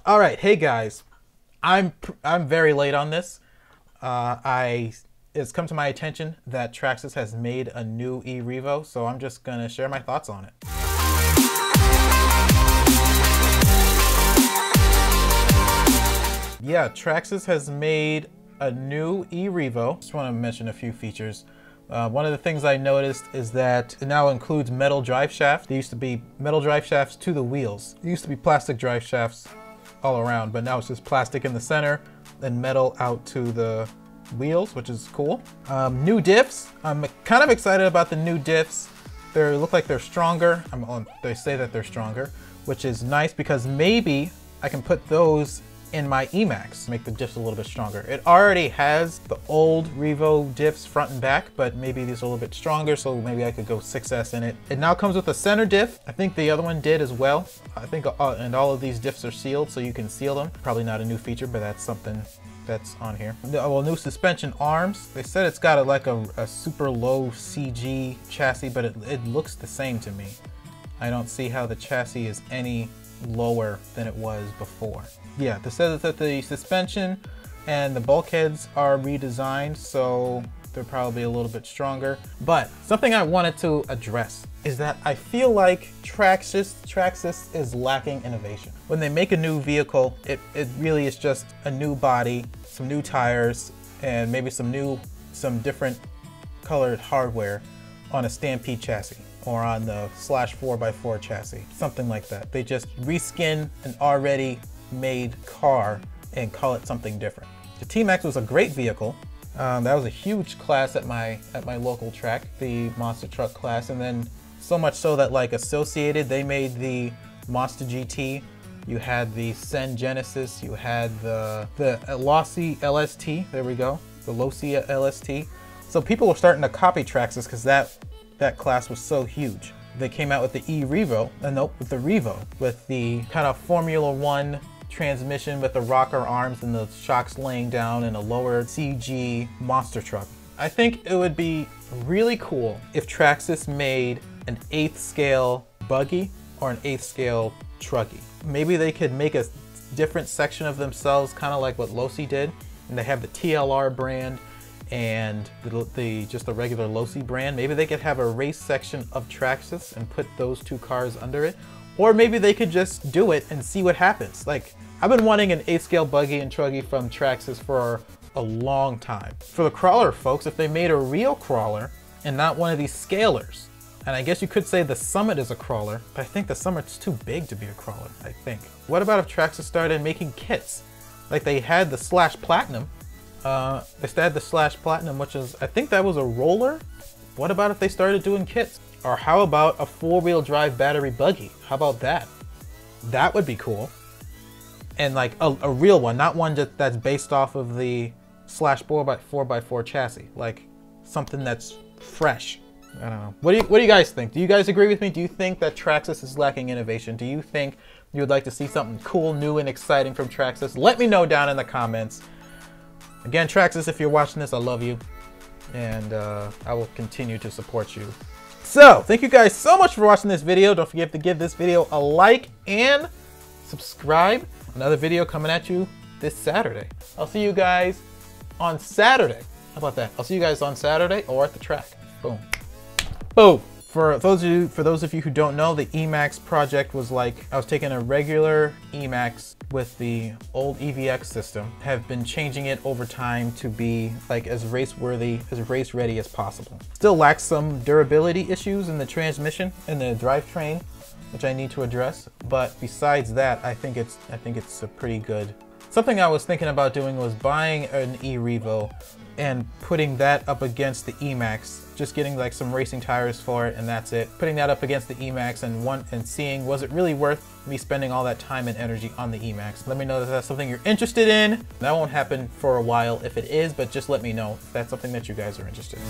All right, hey guys, I'm very late on this. It's come to my attention that Traxxas has made a new E-Revo, so I'm just gonna share my thoughts on it. Yeah, Traxxas has made a new E-Revo. Just want to mention a few features. One of the things I noticed is that it now includes metal drive shaft. There used to be metal drive shafts to the wheels. There used to be plastic drive shafts all around, but now it's just plastic in the center and metal out to the wheels, which is cool. New diffs. I'm kind of excited about the new diffs. They look like they're stronger. They say that they're stronger, which is nice because maybe I can put those in my Emax, make the diffs a little bit stronger. It already has the old Revo diffs front and back, but maybe these are a little bit stronger, so maybe I could go 6S in it. It now comes with a center diff. I think the other one did as well. I think, and all of these diffs are sealed, so you can seal them. Probably not a new feature, but that's something that's on here. Well, new suspension arms. They said it's got a super low CG chassis, but it looks the same to me. I don't see how the chassis is any lower than it was before. Yeah, they said that the suspension and the bulkheads are redesigned, so they're probably a little bit stronger. But something I wanted to address is that I feel like Traxxas is lacking innovation. When they make a new vehicle, it really is just a new body, some new tires, and maybe some different colored hardware on a Stampede chassis or on the /4x4 chassis, something like that. They just reskin an already made car and call it something different. The T-Max was a great vehicle. That was a huge class at my local track, the monster truck class, and then so much so that like Associated, they made the Monster GT. You had the Sen Genesis, you had the Losi LST, there we go, the Losi LST. So people were starting to copy Traxxas because that class was so huge. They came out with the E-Revo, with the Revo, with the kind of Formula One transmission with the rocker arms and the shocks laying down and a lower CG monster truck. I think it would be really cool if Traxxas made an 8th scale buggy or an 8th scale trucky. Maybe they could make a different section of themselves, kind of like what Losi did, and they have the TLR brand and just the regular Losi brand. Maybe they could have a race section of Traxxas and put those two cars under it. Or maybe they could just do it and see what happens. Like, I've been wanting an 8th scale buggy and truggy from Traxxas for a long time. For the crawler folks, if they made a real crawler and not one of these scalers, and I guess you could say the Summit is a crawler, but I think the Summit's too big to be a crawler, I think. What about if Traxxas started making kits? Like they had the /Platinum. They started the /Platinum, which is, I think that was a roller. What about if they started doing kits? Or how about a 4-wheel drive battery buggy? How about that? That would be cool. And like a real one, not one that's based off of the /4x4 chassis. Like something that's fresh. I don't know. What do you guys think? Do you guys agree with me? Do you think that Traxxas is lacking innovation? Do you think you would like to see something cool, new, and exciting from Traxxas? Let me know down in the comments. Again, Traxxas, if you're watching this, I love you. And I will continue to support you. So, thank you guys so much for watching this video. Don't forget to give this video a like and subscribe. Another video coming at you this Saturday. I'll see you guys on Saturday. How about that? I'll see you guys on Saturday or at the track. Boom. Boom. For those of you who don't know, the Emax project was like, I was taking a regular Emax with the old EVX system, have been changing it over time to be like as race ready as possible. Still lacks some durability issues in the transmission and the drivetrain, which I need to address. But besides that, I think it's a pretty good. Something I was thinking about doing was buying an E-Revo and putting that up against the Emax, just getting like some racing tires for it and that's it. Putting that up against the Emax and seeing, was it really worth me spending all that time and energy on the Emax? Let me know if that's something you're interested in. That won't happen for a while if it is, but just let me know if that's something that you guys are interested in.